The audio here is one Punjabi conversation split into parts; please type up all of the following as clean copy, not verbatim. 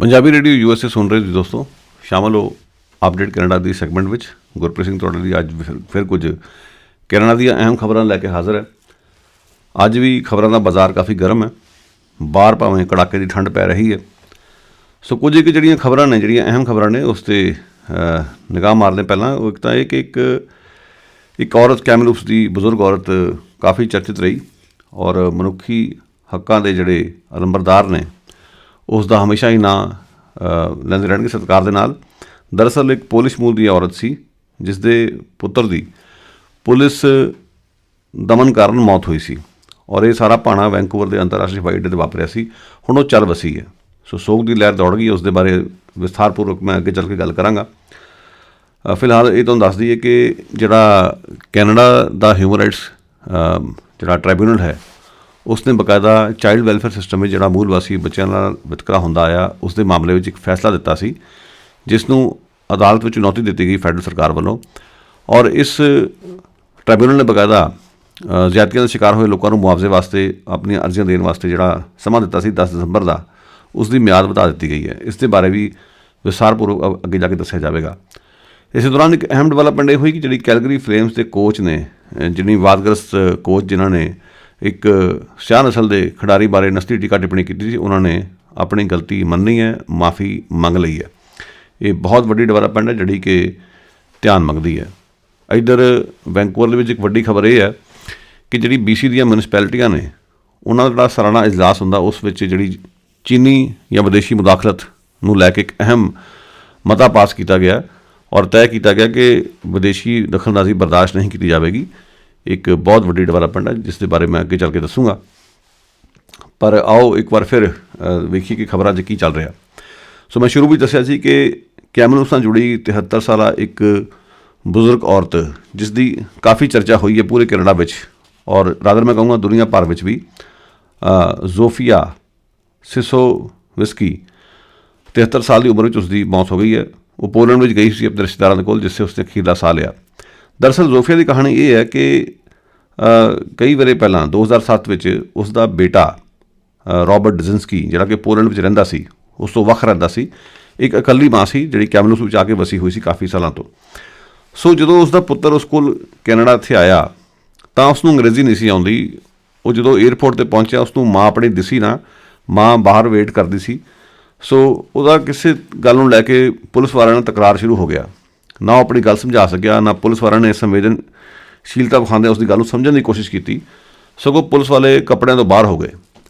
ਪੰਜਾਬੀ ਰੇਡੀਓ USA ਸੁਣ ਰਹੇ ਜੀ ਦੋਸਤੋ, ਸ਼ਾਮਲ ਹੋ ਅਪਡੇਟ ਕੈਨੇਡਾ ਦੀ ਸੈਗਮੈਂਟ ਵਿੱਚ। ਗੁਰਪ੍ਰੀਤ ਸਿੰਘ ਤੁਹਾਡੇ ਲਈ ਅੱਜ ਫਿਰ ਕੁਝ ਕੈਨੇਡਾ ਦੀਆਂ ਅਹਿਮ ਖਬਰਾਂ ਲੈ ਕੇ ਹਾਜ਼ਰ ਹੈ। ਅੱਜ ਵੀ ਖਬਰਾਂ ਦਾ ਬਾਜ਼ਾਰ ਕਾਫੀ ਗਰਮ ਹੈ, ਬਾਹਰ ਭਾਵੇਂ ਕੜਾਕੇ ਦੀ ਠੰਡ ਪੈ ਰਹੀ ਹੈ। ਸੋ ਕੁਝ ਇੱਕ ਜਿਹੜੀਆਂ ਖਬਰਾਂ ਨੇ, ਜਿਹੜੀਆਂ ਅਹਿਮ ਖਬਰਾਂ ਨੇ, ਉਸ 'ਤੇ ਨਿਗਾਹ ਮਾਰਦੇ ਪਹਿਲਾਂ ਇੱਕ ਤਾਂ ਇਹ ਕਿ ਇੱਕ ਔਰਤ ਕੈਮਲੂਪਸ ਦੀ ਬਜ਼ੁਰਗ ਔਰਤ ਕਾਫੀ ਚਰਚਿਤ ਰਹੀ ਔਰ ਮਨੁੱਖੀ ਹੱਕਾਂ ਦੇ ਜਿਹੜੇ ਅਲੰਬਰਦਾਰ ਨੇ ਉਸ ਦਾ ਹਮੇਸ਼ਾ ਹੀ ਨਾਂ ਲੈਂਦੇ ਰਹਿਣਗੇ ਸਤਿਕਾਰ ਦੇ ਨਾਲ। ਦਰਅਸਲ ਇੱਕ ਪੋਲਿਸ਼ ਮੂਲ ਦੀ ਔਰਤ ਸੀ ਜਿਸ ਦੇ ਪੁੱਤਰ ਦੀ ਪੁਲਿਸ ਦਮਨ ਕਾਰਨ ਮੌਤ ਹੋਈ ਸੀ ਔਰ ਇਹ ਸਾਰਾ ਭਾਣਾ ਵੈਂਕੂਵਰ ਦੇ ਅੰਤਰਰਾਸ਼ਟਰੀ ਹਵਾਈ ਅੱਡੇ 'ਤੇ ਵਾਪਰਿਆ ਸੀ। ਹੁਣ ਉਹ ਚੱਲ ਵਸੀ ਹੈ। ਸੋ ਸੋਗ ਦੀ ਲਹਿਰ ਦੌੜ ਗਈ। ਉਸ ਦੇ ਬਾਰੇ ਵਿਸਥਾਰਪੂਰਵਕ ਮੈਂ ਅੱਗੇ ਚੱਲ ਕੇ ਗੱਲ ਕਰਾਂਗਾ। ਫਿਲਹਾਲ ਇਹ ਤੁਹਾਨੂੰ ਦੱਸ ਦਈਏ ਕਿ ਜਿਹੜਾ ਕੈਨੇਡਾ ਦਾ ਹਿਊਮਨ ਰਾਈਟਸ ਜਿਹੜਾ ਟ੍ਰਾਈਬਿਊਨਲ ਹੈ, ਉਸ ਨੇ ਬਕਾਇਦਾ ਚਾਈਲਡ ਵੈਲਫੇਅਰ ਸਿਸਟਮ ਵਿੱਚ ਜਿਹੜਾ ਮੂਲ ਵਾਸੀ ਬੱਚਿਆਂ ਨਾਲ ਵਿਤਕਰਾ ਹੁੰਦਾ ਆਇਆ ਉਸ ਦੇ ਮਾਮਲੇ ਵਿੱਚ ਇੱਕ ਫੈਸਲਾ ਦਿੱਤਾ ਸੀ, ਜਿਸ ਨੂੰ ਅਦਾਲਤ ਵਿੱਚ ਚੁਣੌਤੀ ਦਿੱਤੀ ਗਈ ਫੈਡਰਲ ਸਰਕਾਰ ਵੱਲੋਂ। ਔਰ ਇਸ ਟ੍ਰਾਈਬਿਊਨਲ ਨੇ ਬਕਾਇਦਾ ਜ਼ਿਆਦਤੀਆਂ ਦਾ ਸ਼ਿਕਾਰ ਹੋਏ ਲੋਕਾਂ ਨੂੰ ਮੁਆਵਜ਼ੇ ਵਾਸਤੇ ਆਪਣੀਆਂ ਅਰਜ਼ੀਆਂ ਦੇਣ ਵਾਸਤੇ ਜਿਹੜਾ ਸਮਾਂ ਦਿੱਤਾ ਸੀ 10 ਦਸੰਬਰ ਦਾ, ਉਸ ਦੀ ਮਿਆਦ ਵਧਾ ਦਿੱਤੀ ਗਈ ਹੈ। ਇਸ ਦੇ ਬਾਰੇ ਵੀ ਵਿਸਥਾਰਪੂਰਵਕ ਅੱਗੇ ਜਾ ਕੇ ਦੱਸਿਆ ਜਾਵੇਗਾ। ਇਸੇ ਦੌਰਾਨ ਇੱਕ ਅਹਿਮ ਡਿਵੈਲਪਮੈਂਟ ਇਹ ਹੋਈ ਕਿ ਜਿਹੜੀ ਕੈਲਗਰੀ ਫਲੇਮਸ ਦੇ ਕੋਚ ਨੇ, ਜਿਹਨੀ ਵਾਦਗ੍ਰਸਤ ਕੋਚ ਜਿਨ੍ਹਾਂ ਨੇ ਇੱਕ ਸਿਆਹ ਨਸਲ ਦੇ ਖਿਡਾਰੀ ਬਾਰੇ ਨਸਲੀ ਟੀਕਾ ਟਿੱਪਣੀ ਕੀਤੀ ਸੀ, ਉਹਨਾਂ ਨੇ ਆਪਣੀ ਗਲਤੀ ਮੰਨੀ ਹੈ, ਮਾਫੀ ਮੰਗ ਲਈ ਹੈ। ਇਹ ਬਹੁਤ ਵੱਡੀ ਡਿਵੈਲਪਮੈਂਟ ਹੈ ਜਿਹੜੀ ਕਿ ਧਿਆਨ ਮੰਗਦੀ ਹੈ। ਇੱਧਰ ਵੈਂਕੂਵਰ ਦੇ ਵਿੱਚ ਇੱਕ ਵੱਡੀ ਖਬਰ ਇਹ ਹੈ ਕਿ ਜਿਹੜੀ BC ਦੀਆਂ ਮਿਊਨਿਸਪੈਲਿਟੀਆਂ ਨੇ, ਉਹਨਾਂ ਦਾ ਜਿਹੜਾ ਸਾਲਾਨਾ ਇਜਲਾਸ ਹੁੰਦਾ, ਉਸ ਵਿੱਚ ਜਿਹੜੀ ਚੀਨੀ ਜਾਂ ਵਿਦੇਸ਼ੀ ਮੁਦਾਖਲਤ ਨੂੰ ਲੈ ਕੇ ਇੱਕ ਅਹਿਮ ਮਤਾ ਪਾਸ ਕੀਤਾ ਗਿਆ ਔਰ ਤੈਅ ਕੀਤਾ ਗਿਆ ਕਿ ਵਿਦੇਸ਼ੀ ਦਖਲਅੰਦਾਜ਼ੀ ਬਰਦਾਸ਼ਤ ਨਹੀਂ ਕੀਤੀ ਜਾਵੇਗੀ। ਇੱਕ ਬਹੁਤ ਵੱਡੀ ਡਿਵੈਲਪਮੈਂਟ ਹੈ ਜਿਸ ਦੇ ਬਾਰੇ ਮੈਂ ਅੱਗੇ ਚੱਲ ਕੇ ਦੱਸੂਗਾ। ਪਰ ਆਓ ਇੱਕ ਵਾਰ ਫਿਰ ਵੇਖੀਏ ਕਿ ਖਬਰਾਂ 'ਚ ਕੀ ਚੱਲ ਰਿਹਾ। ਸੋ ਮੈਂ ਸ਼ੁਰੂ ਵਿੱਚ ਦੱਸਿਆ ਸੀ ਕਿ ਕੈਮਲੂਪਸ ਨਾਲ ਜੁੜੀ 73 ਸਾਲਾ ਇੱਕ ਬਜ਼ੁਰਗ ਔਰਤ, ਜਿਸ ਦੀ ਕਾਫੀ ਚਰਚਾ ਹੋਈ ਹੈ ਪੂਰੇ ਕੈਨੇਡਾ ਵਿੱਚ ਔਰ ਰਾਦਰ ਮੈਂ ਕਹੂੰਗਾ ਦੁਨੀਆ ਭਰ ਵਿੱਚ ਵੀ, ਜ਼ੋਫੀਆ ਸਿਸੋਵਿਸਕੀ, 73 ਸਾਲ ਦੀ ਉਮਰ ਵਿੱਚ ਉਸ ਦੀ ਮੌਤ ਹੋ ਗਈ ਹੈ। ਉਹ ਪੋਲੈਂਡ ਵਿੱਚ ਗਈ ਸੀ ਆਪਣੇ ਰਿਸ਼ਤੇਦਾਰਾਂ ਦੇ ਕੋਲ, ਜਿੱਥੇ ਉਸਨੇ ਅਖੀਰਲਾ ਸਾਹ ਲਿਆ। ਦਰਅਸਲ ਜ਼ੋਫੀਆ ਦੀ ਕਹਾਣੀ ਇਹ ਹੈ ਕਿ ਕਈ ਵੇਲੇ ਪਹਿਲਾਂ 2007 ਵਿੱਚ ਉਸ ਦਾ ਬੇਟਾ ਰੋਬਰਟ ਡਜ਼ਿੰਸਕੀ, ਜਿਹੜਾ ਕਿ ਪੋਲੈਂਡ ਵਿੱਚ ਰਹਿੰਦਾ ਸੀ, ਉਸ ਤੋਂ ਵੱਖ ਰਹਿੰਦਾ ਸੀ, ਇੱਕ ਇਕੱਲੀ ਮਾਂ ਸੀ ਜਿਹੜੀ ਕੈਮਲੂਪਸ ਵਿੱਚ ਆ ਕੇ ਵਸੀ ਹੋਈ ਸੀ ਕਾਫੀ ਸਾਲਾਂ ਤੋਂ। ਸੋ ਜਦੋਂ ਉਸ ਦਾ ਪੁੱਤਰ ਉਸ ਕੋਲ ਕੈਨੇਡਾ ਇੱਥੇ ਆਇਆ ਤਾਂ ਉਸਨੂੰ ਅੰਗਰੇਜ਼ੀ ਨਹੀਂ ਸੀ ਆਉਂਦੀ। ਉਹ ਜਦੋਂ ਏਅਰਪੋਰਟ 'ਤੇ ਪਹੁੰਚਿਆ, ਉਸਨੂੰ ਮਾਂ ਆਪਣੀ ਦਿਸੀ ਨਾ, ਮਾਂ ਬਾਹਰ ਵੇਟ ਕਰਦੀ ਸੀ। ਸੋ ਉਹਦਾ ਕਿਸੇ ਗੱਲ ਨੂੰ ਲੈ ਕੇ ਪੁਲਿਸ ਵਾਲਿਆਂ ਨਾਲ ਤਕਰਾਰ ਸ਼ੁਰੂ ਹੋ ਗਿਆ। ਨਾ ਉਹ ਆਪਣੀ ਗੱਲ ਸਮਝਾ ਸਕਿਆ, ਨਾ ਪੁਲਿਸ ਵਾਲਿਆਂ ਨੇ ਸੰਵੇਦਨਸ਼ੀਲਤਾ ਵਿਖਾਉਂਦੇ ਉਸ ਦੀ ਗੱਲ ਨੂੰ ਸਮਝਣ ਦੀ ਕੋਸ਼ਿਸ਼ ਕੀਤੀ। ਸਗੋਂ ਪੁਲਿਸ ਵਾਲੇ ਕੱਪੜਿਆਂ ਤੋਂ ਬਾਹਰ ਹੋ ਗਏ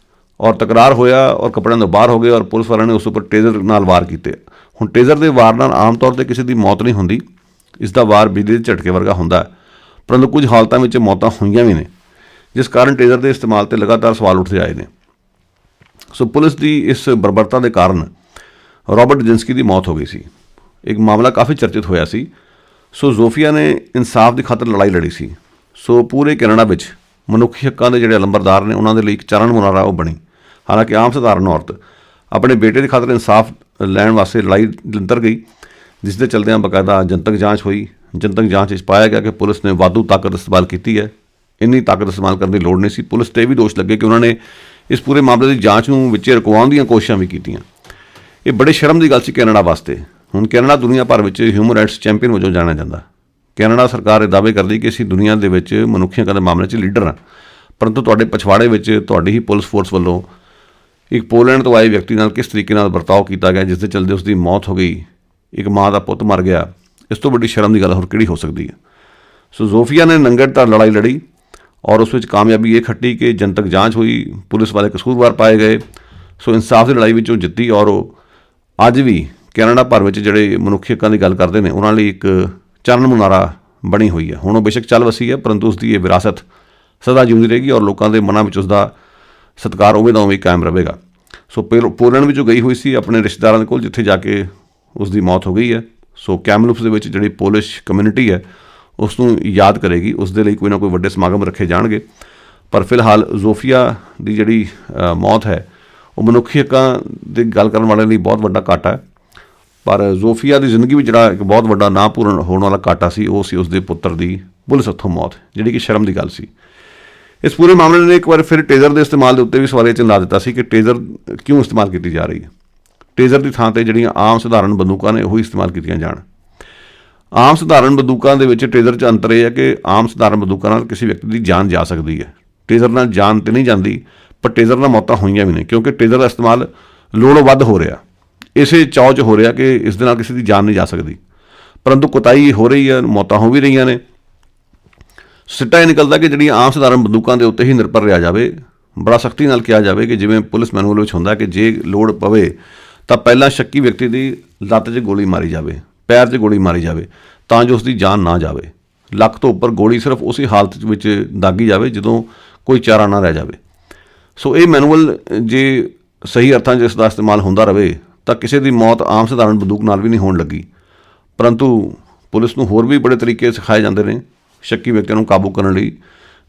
ਔਰ ਤਕਰਾਰ ਹੋਇਆ ਔਰ ਕੱਪੜਿਆਂ ਤੋਂ ਬਾਹਰ ਹੋ ਗਏ ਔਰ ਪੁਲਿਸ ਵਾਲਿਆਂ ਨੇ ਉਸ ਉੱਪਰ ਟੇਜ਼ਰ ਨਾਲ ਵਾਰ ਕੀਤੇ। ਹੁਣ ਟੇਜ਼ਰ ਦੇ ਵਾਰ ਨਾਲ ਆਮ ਤੌਰ 'ਤੇ ਕਿਸੇ ਦੀ ਮੌਤ ਨਹੀਂ ਹੁੰਦੀ, ਇਸ ਦਾ ਵਾਰ ਬਿਜਲੀ ਦੇ ਝਟਕੇ ਵਰਗਾ ਹੁੰਦਾ, ਪਰੰਤੂ ਕੁਝ ਹਾਲਤਾਂ ਵਿੱਚ ਮੌਤਾਂ ਹੋਈਆਂ ਵੀ ਨੇ, ਜਿਸ ਕਾਰਨ ਟੇਜ਼ਰ ਦੇ ਇਸਤੇਮਾਲ 'ਤੇ ਲਗਾਤਾਰ ਸਵਾਲ ਉੱਠਦੇ ਆਏ ਨੇ। ਸੋ ਪੁਲਿਸ ਦੀ ਇਸ ਬਰਬਰਤਾ ਦੇ ਕਾਰਨ ਰੋਬਰਟ ਡਜ਼ਿੰਸਕੀ ਦੀ ਮੌਤ ਹੋ ਗਈ ਸੀ। ਇੱਕ ਮਾਮਲਾ ਕਾਫੀ ਚਰਚਿਤ ਹੋਇਆ ਸੀ। ਸੋ ਜ਼ੋਫੀਆ ਨੇ ਇਨਸਾਫ ਦੀ ਖਾਤਰ ਲੜਾਈ ਲੜੀ ਸੀ। ਸੋ ਪੂਰੇ ਕੈਨੇਡਾ ਵਿੱਚ ਮਨੁੱਖੀ ਹੱਕਾਂ ਦੇ ਜਿਹੜੇ ਅਲੰਬਰਦਾਰ ਨੇ, ਉਹਨਾਂ ਦੇ ਲਈ ਇੱਕ ਚਰਨ ਮੁਨਾਰਾ ਉਹ ਬਣੀ। ਹਾਲਾਂਕਿ ਆਮ ਸਧਾਰਨ ਔਰਤ ਆਪਣੇ ਬੇਟੇ ਦੀ ਖਾਤਰ ਇਨਸਾਫ ਲੈਣ ਵਾਸਤੇ ਲੜਾਈ ਨਿਰੰਤਰ ਗਈ, ਜਿਸ ਦੇ ਚਲਦਿਆਂ ਬਾਕਾਇਦਾ ਜਨਤਕ ਜਾਂਚ ਹੋਈ। ਜਨਤਕ ਜਾਂਚ ਵਿੱਚ ਪਾਇਆ ਗਿਆ ਕਿ ਪੁਲਿਸ ਨੇ ਵਾਧੂ ਤਾਕਤ ਇਸਤੇਮਾਲ ਕੀਤੀ ਹੈ। ਇੰਨੀ ਤਾਕਤ ਇਸਤੇਮਾਲ ਕਰਨ ਦੀ ਲੋੜ ਨਹੀਂ ਸੀ। ਪੁਲਿਸ 'ਤੇ ਵੀ ਦੋਸ਼ ਲੱਗੇ ਕਿ ਉਹਨਾਂ ਨੇ ਇਸ ਪੂਰੇ ਮਾਮਲੇ ਦੀ ਜਾਂਚ ਨੂੰ ਵਿੱਚੇ ਰੁਕਵਾਉਣ ਦੀਆਂ ਕੋਸ਼ਿਸ਼ਾਂ ਵੀ ਕੀਤੀਆਂ। ਇਹ ਬੜੇ ਸ਼ਰਮ ਦੀ ਗੱਲ ਸੀ ਕੈਨੇਡਾ ਵਾਸਤੇ। ਹੁਣ ਕੈਨੇਡਾ ਦੁਨੀਆ ਭਰ ਵਿੱਚ ਹਿਊਮਨ ਰਾਈਟਸ ਚੈਂਪੀਅਨ ਵਜੋਂ ਜਾਣਿਆ ਜਾਂਦਾ। ਕੈਨੇਡਾ ਸਰਕਾਰ ਇਹ ਦਾਅਵੇ ਕਰਦੀ ਕਿ ਅਸੀਂ ਦੁਨੀਆ ਦੇ ਵਿੱਚ ਮਨੁੱਖੀ ਹੱਕਾਂ ਦੇ ਮਾਮਲੇ 'ਚ ਲੀਡਰ ਹਾਂ, ਪਰੰਤੂ ਤੁਹਾਡੇ ਪਛਵਾੜੇ ਵਿੱਚ ਤੁਹਾਡੀ ਹੀ ਪੁਲਿਸ ਫੋਰਸ ਵੱਲੋਂ ਇੱਕ ਪੋਲੈਂਡ ਤੋਂ ਆਏ ਵਿਅਕਤੀ ਨਾਲ ਕਿਸ ਤਰੀਕੇ ਨਾਲ ਵਰਤਾਓ ਕੀਤਾ ਗਿਆ, ਜਿਸ ਦੇ ਚਲਦੇ ਉਸ ਦੀ ਮੌਤ ਹੋ ਗਈ, ਇੱਕ ਮਾਂ ਦਾ ਪੁੱਤ ਮਰ ਗਿਆ। ਇਸ ਤੋਂ ਵੱਡੀ ਸ਼ਰਮ ਦੀ ਗੱਲ ਹੋਰ ਕਿਹੜੀ ਹੋ ਸਕਦੀ ਹੈ। ਸੋ ਜ਼ੋਫੀਆ ਨੇ ਨੰਗੜਧਾਰ ਲੜਾਈ ਲੜੀ ਔਰ ਉਸ ਵਿੱਚ ਕਾਮਯਾਬੀ ਇਹ ਖੱਟੀ ਕਿ ਜਨਤਕ ਜਾਂਚ ਹੋਈ, ਪੁਲਿਸ ਵਾਲੇ ਕਸੂਰਵਾਰ ਪਾਏ ਗਏ। ਸੋ ਇਨਸਾਫ ਦੀ ਲੜਾਈ ਵਿੱਚ ਉਹ ਜਿੱਤੀ ਔਰ ਉਹ ਅੱਜ ਵੀ ਕੈਨੇਡਾ ਭਰ ਵਿੱਚ ਜਿਹੜੇ ਮਨੁੱਖੀ ਹੱਕਾਂ ਦੀ ਗੱਲ ਕਰਦੇ ਨੇ, ਉਹਨਾਂ ਲਈ ਇੱਕ ਚਰਨ ਮੁਨਾਰਾ ਬਣੀ ਹੋਈ ਹੈ। ਹੁਣ ਉਹ ਬੇਸ਼ੱਕ ਚੱਲ ਵਸੀ ਹੈ, ਪਰੰਤੂ ਉਸ ਦੀ ਇਹ ਵਿਰਾਸਤ ਸਦਾ ਜਿਉਂਦੀ ਰਹੇਗੀ ਔਰ ਲੋਕਾਂ ਦੇ ਮਨਾਂ ਵਿੱਚ ਉਸ ਦਾ ਸਤਿਕਾਰ ਉਵੇਂ ਦਾ ਉਵੇਂ ਕਾਇਮ ਰਹੇਗਾ। ਸੋ ਪੋਲੈਂਡ ਵਿੱਚੋਂ ਗਈ ਹੋਈ ਸੀ ਆਪਣੇ ਰਿਸ਼ਤੇਦਾਰਾਂ ਦੇ ਕੋਲ, ਜਿੱਥੇ ਜਾ ਕੇ ਉਸ ਦੀ ਮੌਤ ਹੋ ਗਈ ਹੈ। ਸੋ ਕੈਮਲੂਪਸ ਦੇ ਵਿੱਚ ਜਿਹੜੀ ਪੋਲਿਸ਼ ਕਮਿਊਨਿਟੀ ਹੈ, ਉਸ ਨੂੰ ਯਾਦ ਕਰੇਗੀ। ਉਸ ਦੇ ਲਈ ਕੋਈ ਨਾ ਕੋਈ ਵੱਡੇ ਸਮਾਗਮ ਰੱਖੇ ਜਾਣਗੇ। ਪਰ ਫਿਲਹਾਲ ਜ਼ੋਫੀਆ ਦੀ ਜਿਹੜੀ ਮੌਤ ਹੈ, ਉਹ ਮਨੁੱਖੀ ਹੱਕਾਂ ਦੀ ਗੱਲ ਕਰਨ ਵਾਲਿਆਂ ਲਈ ਬਹੁਤ ਵੱਡਾ ਘਾਟਾ ਹੈ। ਪਰ ਜ਼ੋਫੀਆ ਦੀ ਜ਼ਿੰਦਗੀ ਵਿੱਚ ਜਿਹੜਾ ਇੱਕ ਬਹੁਤ ਵੱਡਾ ਨਾ ਪੂਰਨ ਹੋਣ ਵਾਲਾ ਘਾਟਾ ਸੀ, ਉਹ ਸੀ ਉਸਦੇ ਪੁੱਤਰ ਦੀ ਪੁਲਿਸ ਹੱਥੋਂ ਮੌਤ, ਜਿਹੜੀ ਕਿ ਸ਼ਰਮ ਦੀ ਗੱਲ ਸੀ। ਇਸ ਪੂਰੇ ਮਾਮਲੇ ਨੇ ਇੱਕ ਵਾਰ ਫਿਰ ਟੇਜ਼ਰ ਦੇ ਇਸਤੇਮਾਲ ਦੇ ਉੱਤੇ ਵੀ ਸਵਾਲੀਆ ਚਿੰਨ੍ਹ ਲਾ ਦਿੱਤਾ ਸੀ ਕਿ ਟੇਜ਼ਰ ਕਿਉਂ ਇਸਤੇਮਾਲ ਕੀਤੀ ਜਾ ਰਹੀ ਹੈ। ਟੇਜ਼ਰ ਦੀ ਥਾਂ 'ਤੇ ਜਿਹੜੀਆਂ ਆਮ ਸਧਾਰਨ ਬੰਦੂਕਾਂ ਨੇ ਉਹ ਇਸਤੇਮਾਲ ਕੀਤੀਆਂ ਜਾਣ। ਆਮ ਸਧਾਰਨ ਬੰਦੂਕਾਂ ਦੇ ਵਿੱਚ ਟੇਜ਼ਰ 'ਚ ਅੰਤਰ ਇਹ ਹੈ ਕਿ ਆਮ ਸਧਾਰਨ ਬੰਦੂਕਾਂ ਨਾਲ ਕਿਸੇ ਵਿਅਕਤੀ ਦੀ ਜਾਨ ਜਾ ਸਕਦੀ ਹੈ, ਟੇਜ਼ਰ ਨਾਲ ਜਾਨ ਤੇ ਨਹੀਂ ਜਾਂਦੀ, ਪਰ ਟੇਜ਼ਰ ਨਾਲ ਮੌਤਾਂ ਹੋਈਆਂ ਵੀ ਨੇ, ਕਿਉਂਕਿ ਟੇਜ਼ਰ ਦਾ ਇਸਤੇਮਾਲ ਲੋੜੋਂ ਵੱਧ ਹੋ ਰਿਹਾ, ਇਸੇ ਚਾਅ 'ਚ ਹੋ ਰਿਹਾ ਕਿ ਇਸ ਦੇ ਨਾਲ ਕਿਸੇ ਦੀ ਜਾਨ ਨਹੀਂ ਜਾ ਸਕਦੀ, ਪਰੰਤੂ ਕੁਤਾਈ ਹੋ ਰਹੀ ਹੈ, ਮੌਤਾਂ ਹੋ ਵੀ ਰਹੀਆਂ ਨੇ। ਸਿੱਟਾ ਇਹ ਨਿਕਲਦਾ ਕਿ ਜਿਹੜੀਆਂ ਆਮ ਸਧਾਰਨ ਬੰਦੂਕਾਂ ਦੇ ਉੱਤੇ ਹੀ ਨਿਰਭਰ ਰਿਹਾ ਜਾਵੇ, ਬੜਾ ਸਖਤੀ ਨਾਲ ਕਿਹਾ ਜਾਵੇ ਕਿ ਜਿਵੇਂ ਪੁਲਿਸ ਮੈਨੂਅਲ ਵਿੱਚ ਹੁੰਦਾ ਕਿ ਜੇ ਲੋੜ ਪਵੇ ਤਾਂ ਪਹਿਲਾਂ ਸ਼ੱਕੀ ਵਿਅਕਤੀ ਦੀ ਲੱਤ 'ਚ ਗੋਲੀ ਮਾਰੀ ਜਾਵੇ, ਪੈਰ 'ਚ ਗੋਲੀ ਮਾਰੀ ਜਾਵੇ, ਤਾਂ ਜੋ ਉਸ ਦੀ ਜਾਨ ਨਾ ਜਾਵੇ। ਲੱਕ ਤੋਂ ਉੱਪਰ ਗੋਲੀ ਸਿਰਫ ਉਸੇ ਹਾਲਤ ਵਿੱਚ ਦਾਗੀ ਜਾਵੇ ਜਦੋਂ ਕੋਈ ਚਾਰਾ ਨਾ ਰਹਿ ਜਾਵੇ। ਸੋ ਇਹ ਮੈਨੂਅਲ ਜੇ ਸਹੀ ਅਰਥਾਂ 'ਚ ਇਸ ਦਾ ਇਸਤੇਮਾਲ ਹੁੰਦਾ ਰਹੇ ਤਾਂ ਕਿਸੇ ਦੀ ਮੌਤ ਆਮ ਸਧਾਰਨ ਬੰਦੂਕ ਨਾਲ ਵੀ ਨਹੀਂ ਹੋਣ ਲੱਗੀ, ਪਰੰਤੂ ਪੁਲਿਸ ਨੂੰ ਹੋਰ ਵੀ ਬੜੇ ਤਰੀਕੇ ਸਿਖਾਏ ਜਾਂਦੇ ਨੇ ਸ਼ੱਕੀ ਵਿਅਕਤੀਆਂ ਨੂੰ ਕਾਬੂ ਕਰਨ ਲਈ,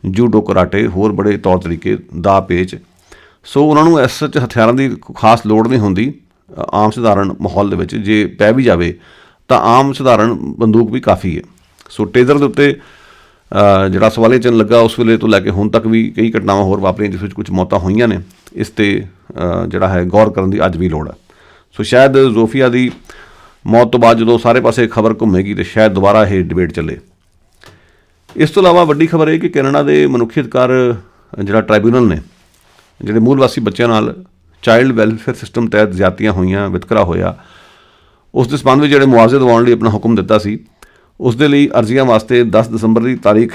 ਜੂਡੋ, ਕਰਾਟੇ, ਹੋਰ ਬੜੇ ਤੌਰ ਤਰੀਕੇ, ਦਾ ਪੇਚ। ਸੋ ਉਹਨਾਂ ਨੂੰ ਇਸ 'ਚ ਹਥਿਆਰਾਂ ਦੀ ਖਾਸ ਲੋੜ ਨਹੀਂ ਹੁੰਦੀ। ਆਮ ਸਧਾਰਨ ਮਾਹੌਲ ਦੇ ਵਿੱਚ ਜੇ ਪੈ ਵੀ ਜਾਵੇ ਤਾਂ ਆਮ ਸਧਾਰਨ ਬੰਦੂਕ ਵੀ ਕਾਫੀ ਹੈ। ਸੋ ਟੇਜ਼ਰ ਦੇ ਉੱਤੇ ਜਿਹੜਾ ਸਵਾਲੇ ਚਿੰਨ੍ਹ ਲੱਗਾ ਉਸ ਵੇਲੇ ਤੋਂ ਲੈ ਕੇ ਹੁਣ ਤੱਕ ਵੀ ਕਈ ਘਟਨਾਵਾਂ ਹੋਰ ਵਾਪਰੀਆਂ ਜਿਸ ਵਿੱਚ ਕੁਝ ਮੌਤਾਂ ਹੋਈਆਂ ਨੇ। ਇਸ 'ਤੇ ਜਿਹੜਾ ਹੈ ਗੌਰ ਕਰਨ ਦੀ ਅੱਜ ਵੀ ਲੋੜ ਹੈ। ਸੋ ਸ਼ਾਇਦ ਜ਼ੋਫੀਆ ਦੀ ਮੌਤ ਤੋਂ ਬਾਅਦ ਜਦੋਂ ਸਾਰੇ ਪਾਸੇ ਖਬਰ ਘੁੰਮੇਗੀ ਤਾਂ ਸ਼ਾਇਦ ਦੁਬਾਰਾ ਇਹ ਡਿਬੇਟ ਚੱਲੇ। ਇਸ ਤੋਂ ਇਲਾਵਾ ਵੱਡੀ ਖਬਰ ਇਹ ਕਿ ਕੈਨੇਡਾ ਦੇ ਮਨੁੱਖੀ ਅਧਿਕਾਰ ਜਿਹੜਾ ਟ੍ਰਾਈਬਿਊਨਲ ਨੇ, ਜਿਹੜੇ ਮੂਲ ਵਾਸੀ ਬੱਚਿਆਂ ਨਾਲ ਚਾਈਲਡ ਵੈਲਫੇਅਰ ਸਿਸਟਮ ਤਹਿਤ ਜ਼ਿਆਦਤੀਆਂ ਹੋਈਆਂ, ਵਿਤਕਰਾ ਹੋਇਆ, ਉਸ ਦੇ ਸੰਬੰਧ ਵਿੱਚ ਜਿਹੜੇ ਮੁਆਵਜ਼ੇ ਦਿਵਾਉਣ ਲਈ ਆਪਣਾ ਹੁਕਮ ਦਿੱਤਾ ਸੀ, ਉਸ ਦੇ ਲਈ ਅਰਜ਼ੀਆਂ ਵਾਸਤੇ 10 ਦਸੰਬਰ ਦੀ ਤਾਰੀਖ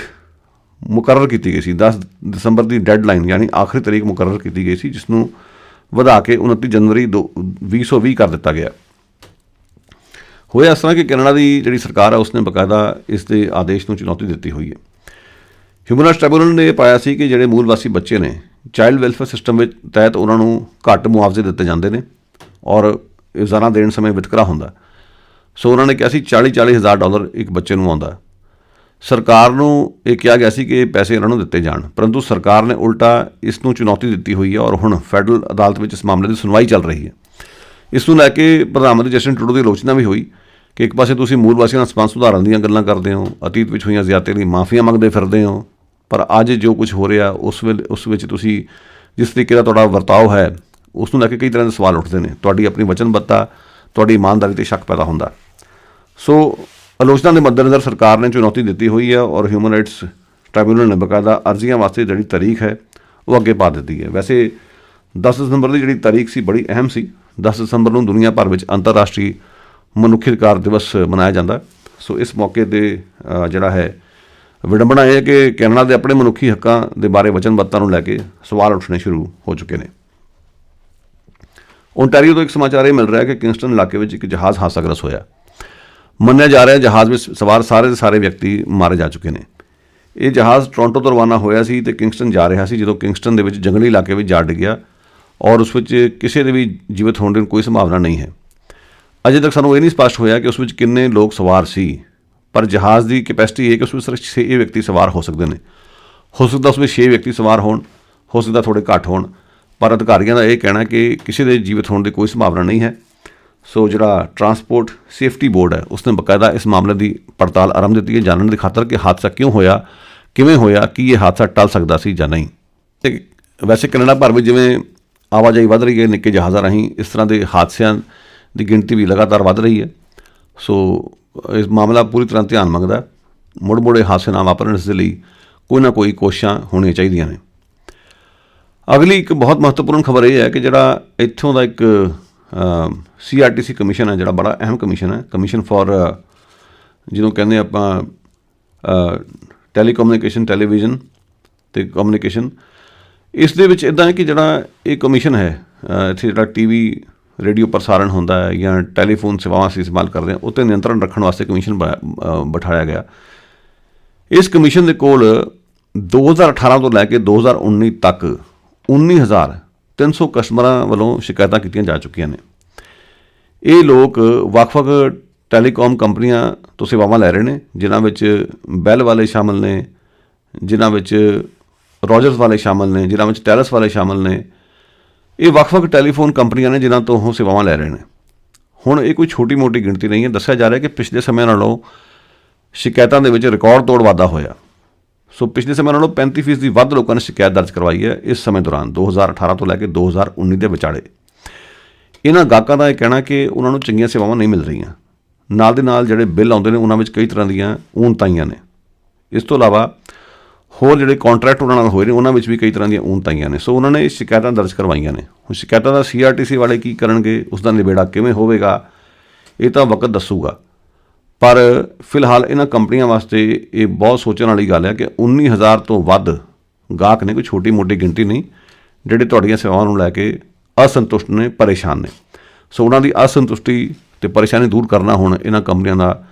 ਮੁਕਰਰ ਕੀਤੀ ਗਈ ਸੀ। 10 ਦਸੰਬਰ ਦੀ ਡੈਡਲਾਈਨ ਯਾਨੀ ਆਖਰੀ ਤਾਰੀਖ ਮੁਕਰਰ ਕੀਤੀ ਗਈ ਸੀ, ਜਿਸ ਨੂੰ ਵਧਾ ਕੇ 29 ਜਨਵਰੀ 2020 ਕਰ ਦਿੱਤਾ ਗਿਆ। ਹੋਇਆ ਇਸ ਤਰ੍ਹਾਂ ਕਿ ਕੈਨੇਡਾ ਦੀ ਜਿਹੜੀ ਸਰਕਾਰ ਹੈ ਉਸਨੇ ਬਕਾਇਦਾ ਇਸ ਦੇ ਆਦੇਸ਼ ਨੂੰ ਚੁਣੌਤੀ ਦਿੱਤੀ ਹੋਈ ਹੈ। ਹਿਊਮਨ ਰਾਈਟਸ ਟ੍ਰਿਬਿਊਨਲ ਨੇ ਪਾਇਆ ਸੀ ਕਿ ਜਿਹੜੇ ਮੂਲ ਵਾਸੀ ਬੱਚੇ ਨੇ ਚਾਈਲਡ ਵੈਲਫੇਅਰ ਸਿਸਟਮ ਵਿੱਚ ਤਹਿਤ ਉਹਨਾਂ ਨੂੰ ਘੱਟ ਮੁਆਵਜ਼ੇ ਦਿੱਤੇ ਜਾਂਦੇ ਨੇ ਔਰ ਰੋਜ਼ਾਨਾ ਦੇਣ ਸਮੇਂ ਵਿਤਕਰਾ ਹੁੰਦਾ। ਸੋ ਉਹਨਾਂ ਨੇ ਕਿਹਾ ਸੀ $40,000 ਇੱਕ ਬੱਚੇ ਨੂੰ ਆਉਂਦਾ। ਸਰਕਾਰ ਨੂੰ ਇਹ ਕਿਹਾ ਗਿਆ ਸੀ ਕਿ ਪੈਸੇ ਇਹਨਾਂ ਨੂੰ ਦਿੱਤੇ ਜਾਣ, ਪਰੰਤੂ ਸਰਕਾਰ ਨੇ ਉਲਟਾ ਇਸ ਨੂੰ ਚੁਣੌਤੀ ਦਿੱਤੀ ਹੋਈ ਹੈ ਔਰ ਹੁਣ ਫੈਡਰਲ ਅਦਾਲਤ ਵਿੱਚ ਇਸ ਮਾਮਲੇ ਦੀ ਸੁਣਵਾਈ ਚੱਲ ਰਹੀ ਹੈ। ਇਸ ਨੂੰ ਲੈ ਕੇ ਪ੍ਰਧਾਨ ਮੰਤਰੀ ਜਸਟਿਨ ਟਰੂਡੋ ਦੀ ਆਲੋਚਨਾ ਵੀ ਹੋਈ ਕਿ ਇੱਕ ਪਾਸੇ ਤੁਸੀਂ ਮੂਲ ਵਾਸੀਆਂ ਨਾਲ ਸੰਬੰਧ ਸੁਧਾਰਨ ਦੀਆਂ ਗੱਲਾਂ ਕਰਦੇ ਹੋ, ਅਤੀਤ ਵਿੱਚ ਹੋਈਆਂ ਜ਼ਿਆਦਤੀਆਂ ਲਈ ਮਾਫੀਆਂ ਮੰਗਦੇ ਫਿਰਦੇ ਹੋ, ਪਰ ਅੱਜ ਜੋ ਕੁਝ ਹੋ ਰਿਹਾ ਉਸ ਵਿੱਚ ਤੁਸੀਂ ਜਿਸ ਤਰੀਕੇ ਦਾ ਤੁਹਾਡਾ ਵਰਤਾਓ ਹੈ ਉਸ ਨੂੰ ਲੈ ਕੇ ਕਈ ਤਰ੍ਹਾਂ ਦੇ ਸਵਾਲ ਉੱਠਦੇ ਨੇ। ਤੁਹਾਡੀ ਆਪਣੀ ਵਚਨਬੱਧਤਾ, ਤੁਹਾਡੀ ਇਮਾਨਦਾਰੀ 'ਤੇ ਸ਼ੱਕ ਪੈਦਾ ਹੁੰਦਾ। ਸੋ ਆਲੋਚਨਾ ਦੇ ਮੱਦੇਨਜ਼ਰ ਸਰਕਾਰ ਨੇ ਚੁਣੌਤੀ ਦਿੱਤੀ ਹੋਈ ਹੈ ਔਰ ਹਿਊਮਨ ਰਾਈਟਸ ਟ੍ਰਾਈਬਿਊਨਲ ਨੇ ਬਕਾਇਦਾ ਅਰਜ਼ੀਆਂ ਵਾਸਤੇ ਜਿਹੜੀ ਤਾਰੀਖ ਹੈ ਉਹ ਅੱਗੇ ਪਾ ਦਿੱਤੀ ਹੈ। ਵੈਸੇ 10 ਦਸੰਬਰ ਦੀ ਜਿਹੜੀ ਤਾਰੀਖ ਸੀ ਬੜੀ ਅਹਿਮ ਸੀ। 10 ਦਸੰਬਰ ਨੂੰ ਦੁਨੀਆ ਭਰ ਵਿੱਚ ਅੰਤਰਰਾਸ਼ਟਰੀ ਮਨੁੱਖੀ ਅਧਿਕਾਰ ਦਿਵਸ ਮਨਾਇਆ ਜਾਂਦਾ। ਸੋ ਇਸ ਮੌਕੇ 'ਤੇ ਜਿਹੜਾ ਹੈ ਵਿਡੰਬਣਾ ਇਹ ਹੈ ਕਿ ਕੈਨੇਡਾ ਦੇ ਆਪਣੇ ਮਨੁੱਖੀ ਹੱਕਾਂ ਦੇ ਬਾਰੇ ਵਚਨਬੱਧਤਾ ਨੂੰ ਲੈ ਕੇ ਸਵਾਲ ਉੱਠਣੇ ਸ਼ੁਰੂ ਹੋ ਚੁੱਕੇ ਨੇ। ਓਨਟਾਰੀਓ ਤੋਂ ਇੱਕ ਸਮਾਚਾਰ ਇਹ ਮਿਲ ਰਿਹਾ ਕਿ ਕਿੰਗਸਟਨ ਇਲਾਕੇ ਵਿੱਚ ਇੱਕ ਜਹਾਜ਼ ਹਾਦਸਾਗ੍ਰਸਤ ਹੋਇਆ। ਮੰਨਿਆ ਜਾ ਰਿਹਾ ਜਹਾਜ਼ ਵਿੱਚ ਸਵਾਰ ਸਾਰੇ ਦੇ ਸਾਰੇ ਵਿਅਕਤੀ ਮਾਰੇ ਜਾ ਚੁੱਕੇ ਨੇ। ਇਹ ਜਹਾਜ਼ ਟੋਰਾਂਟੋ ਤੋਂ ਰਵਾਨਾ ਹੋਇਆ ਸੀ ਅਤੇ ਕਿੰਗਸਟਨ ਜਾ ਰਿਹਾ ਸੀ ਜਦੋਂ ਕਿੰਗਸਟਨ ਦੇ ਵਿੱਚ ਜੰਗਲੀ ਇਲਾਕੇ ਵਿੱਚ ਜਾ ਡਿੱਗਿਆ ਔਰ ਉਸ ਵਿੱਚ ਕਿਸੇ ਦੇ ਵੀ ਜੀਵਤ ਹੋਣ ਦੀ ਕੋਈ ਸੰਭਾਵਨਾ ਨਹੀਂ ਹੈ। ਅਜੇ ਤੱਕ ਸਾਨੂੰ ਇਹ ਨਹੀਂ ਸਪਸ਼ਟ ਹੋਇਆ ਕਿ ਉਸ ਵਿੱਚ ਕਿੰਨੇ ਲੋਕ ਸਵਾਰ ਸੀ, ਪਰ ਜਹਾਜ਼ ਦੀ ਕੈਪੈਸਿਟੀ ਇਹ ਕਿ ਉਸ ਵਿੱਚ ਸਿਰਫ 6 ਵਿਅਕਤੀ ਸਵਾਰ ਹੋ ਸਕਦੇ ਨੇ। ਹੋ ਸਕਦਾ ਉਸ ਵਿੱਚ 6 ਵਿਅਕਤੀ ਸਵਾਰ ਹੋਣ, ਹੋ ਸਕਦਾ ਥੋੜ੍ਹੇ ਘੱਟ ਹੋਣ, ਪਰ ਅਧਿਕਾਰੀਆਂ ਦਾ ਇਹ ਕਹਿਣਾ ਕਿ ਕਿਸੇ ਦੇ ਜੀਵਤ ਹੋਣ ਦੀ ਕੋਈ ਸੰਭਾਵਨਾ ਨਹੀਂ ਹੈ। ਸੋ ਜਿਹੜਾ ਟਰਾਂਸਪੋਰਟ ਸੇਫਟੀ ਬੋਰਡ ਹੈ ਉਸਨੇ ਬਕਾਇਦਾ ਇਸ ਮਾਮਲੇ ਦੀ ਪੜਤਾਲ ਆਰੰਭ ਦਿੱਤੀ ਹੈ ਜਾਣਨ ਦੀ ਖਾਤਰ ਕਿ ਹਾਦਸਾ ਕਿਉਂ ਹੋਇਆ, ਕਿਵੇਂ ਹੋਇਆ, ਕੀ ਇਹ ਹਾਦਸਾ ਟਲ ਸਕਦਾ ਸੀ ਜਾਂ ਨਹੀਂ। ਅਤੇ ਵੈਸੇ ਕੈਨੇਡਾ ਭਰ ਵਿੱਚ ਜਿਵੇਂ ਆਵਾਜਾਈ ਵੱਧ ਰਹੀ ਹੈ ਨਿੱਕੇ ਜਹਾਜ਼ਾਂ ਰਾਹੀਂ, ਇਸ ਤਰ੍ਹਾਂ ਦੇ ਹਾਦਸਿਆਂ ਦੀ ਗਿਣਤੀ ਵੀ ਲਗਾਤਾਰ ਵੱਧ ਰਹੀ ਹੈ। ਸੋ ਇਸ ਮਾਮਲਾ ਪੂਰੀ ਤਰ੍ਹਾਂ ਧਿਆਨ ਮੰਗਦਾ। ਮੁੜ ਹਾਦਸੇ ਨਾ ਵਾਪਰਨ ਇਸ ਦੇ ਲਈ ਕੋਈ ਨਾ ਕੋਈ ਕੋਸ਼ਿਸ਼ਾਂ ਹੋਣੀਆਂ ਚਾਹੀਦੀਆਂ ਨੇ। ਅਗਲੀ ਇੱਕ ਬਹੁਤ ਮਹੱਤਵਪੂਰਨ ਖਬਰ ਇਹ ਹੈ ਕਿ ਜਿਹੜਾ ਇੱਥੋਂ ਦਾ ਇੱਕ CRTC ਕਮਿਸ਼ਨ ਹੈ, ਜਿਹੜਾ ਬੜਾ ਅਹਿਮ ਕਮਿਸ਼ਨ ਹੈ, ਕਮਿਸ਼ਨ ਫॉर ਜਿਹਨੂੰ ਕਹਿੰਦੇ ਆਪਾਂ ਟੈਲੀਕਮਿਊਨੀਕੇਸ਼ਨ, ਟੈਲੀਵਿਜ਼ਨ ਅਤੇ ਕਮਿਊਨੀਕੇਸ਼ਨ। ਇਸ ਦੇ ਵਿੱਚ ਇੱਦਾਂ ਹੈ ਕਿ ਜਿਹੜਾ ਇਹ ਕਮਿਸ਼ਨ ਹੈ ਇੱਥੇ ਜਿਹੜਾ TV ਰੇਡੀਓ ਪ੍ਰਸਾਰਣ ਹੁੰਦਾ ਹੈ ਜਾਂ ਟੈਲੀਫੋਨ ਸੇਵਾਵਾਂ ਅਸੀਂ ਇਸਤੇਮਾਲ ਕਰਦੇ ਹਾਂ ਉੱਤੇ ਨਿਯੰਤਰਣ ਰੱਖਣ ਵਾਸਤੇ ਕਮਿਸ਼ਨ ਬਿਠਾਇਆ ਗਿਆ। ਇਸ ਕਮਿਸ਼ਨ ਦੇ ਕੋਲ 2018 ਤੋਂ ਲੈ ਕੇ 2019 ਤੱਕ 19,300 ਕਸਟਮਰਾਂ ਵੱਲੋਂ ਸ਼ਿਕਾਇਤਾਂ ਕੀਤੀਆਂ ਜਾ ਚੁੱਕੀਆਂ ਨੇ। ਇਹ ਲੋਕ ਵੱਖ-ਵੱਖ ਟੈਲੀਕਾਮ ਕੰਪਨੀਆਂ ਤੋਂ ਸੇਵਾਵਾਂ ਲੈ ਰਹੇ ਨੇ, ਜਿਨ੍ਹਾਂ ਵਿੱਚ ਬੈਲ ਵਾਲੇ ਸ਼ਾਮਲ ਨੇ, ਜਿਨ੍ਹਾਂ ਵਿੱਚ ਰੋਜਰਸ ਵਾਲੇ ਸ਼ਾਮਲ ਨੇ, ਜਿਨ੍ਹਾਂ ਵਿੱਚ ਟੈਲਸ ਵਾਲੇ ਸ਼ਾਮਲ ਨੇ। ਇਹ ਵੱਖ-ਵੱਖ ਟੈਲੀਫੋਨ ਕੰਪਨੀਆਂ ਨੇ ਜਿਨ੍ਹਾਂ ਤੋਂ ਉਹ ਸੇਵਾਵਾਂ ਲੈ ਰਹੇ ਨੇ। ਹੁਣ ਇਹ ਕੋਈ ਛੋਟੀ ਮੋਟੀ ਗਿਣਤੀ ਨਹੀਂ ਹੈ। ਦੱਸਿਆ ਜਾ ਰਿਹਾ ਕਿ ਪਿਛਲੇ ਸਮੇਂ ਨਾਲੋਂ ਸ਼ਿਕਾਇਤਾਂ ਦੇ ਵਿੱਚ ਰਿਕਾਰਡ ਤੋੜ ਵਾਧਾ ਹੋਇਆ। ਸੋ ਪਿਛਲੇ ਸਮੇਂ ਨਾਲੋਂ 35% ਵੱਧ ਲੋਕਾਂ ਨੇ ਸ਼ਿਕਾਇਤ ਦਰਜ ਕਰਵਾਈ ਹੈ ਇਸ ਸਮੇਂ ਦੌਰਾਨ, 2018 ਤੋਂ ਲੈ ਕੇ 2019 ਦੇ ਵਿਚਾਲੇ। ਇਹਨਾਂ ਗਾਹਕਾਂ ਦਾ ਇਹ ਕਹਿਣਾ ਕਿ ਉਹਨਾਂ ਨੂੰ ਚੰਗੀਆਂ ਸੇਵਾਵਾਂ ਨਹੀਂ ਮਿਲ ਰਹੀਆਂ। ਨਾਲ ਦੇ ਨਾਲ ਜਿਹੜੇ ਬਿੱਲ ਆਉਂਦੇ ਨੇ ਉਹਨਾਂ ਵਿੱਚ ਕਈ ਤਰ੍ਹਾਂ ਦੀਆਂ ਊਣਤਾਈਆਂ ਨੇ। ਇਸ ਤੋਂ ਇਲਾਵਾ ਹੋਰ ਜਿਹੜੇ ਕੰਟਰੈਕਟ ਉਹਨਾਂ ਨਾਲ ਹੋਏ ਨੇ ਉਹਨਾਂ ਵਿੱਚ ਵੀ ਕਈ ਤਰ੍ਹਾਂ ਦੀਆਂ ਊਣਤਾਈਆਂ ਨੇ। ਸੋ ਉਹਨਾਂ ਨੇ ਸ਼ਿਕਾਇਤਾਂ ਦਰਜ ਕਰਵਾਈਆਂ ਨੇ। ਹੁਣ ਸ਼ਿਕਾਇਤਾਂ ਦਾ CRTC ਵਾਲੇ ਕੀ ਕਰਨਗੇ, ਉਸ ਦਾ ਨਿਬੇੜਾ ਕਿਵੇਂ ਹੋਵੇਗਾ, ਇਹ ਤਾਂ ਵਕਤ ਦੱਸੂਗਾ। ਪਰ ਫਿਲਹਾਲ ਇਹਨਾਂ ਕੰਪਨੀਆਂ ਵਾਸਤੇ ਇਹ ਬਹੁਤ ਸੋਚਣ ਵਾਲੀ ਗੱਲ ਹੈ ਕਿ 19,000 ਤੋਂ ਵੱਧ ਗਾਹਕ ਨੇ, ਕੋਈ ਛੋਟੀ ਮੋਟੀ ਗਿਣਤੀ ਨਹੀਂ, ਜਿਹੜੇ ਤੁਹਾਡੀਆਂ ਸੇਵਾਵਾਂ ਨੂੰ ਲੈ ਕੇ ਅਸੰਤੁਸ਼ਟ ਨੇ, ਪਰੇਸ਼ਾਨ ਨੇ। ਸੋ ਉਹਨਾਂ ਦੀ ਅਸੰਤੁਸ਼ਟੀ ਅਤੇ ਪਰੇਸ਼ਾਨੀ ਦੂਰ ਕਰਨਾ ਹੁਣ ਇਹਨਾਂ ਕੰਪਨੀਆਂ ਦਾ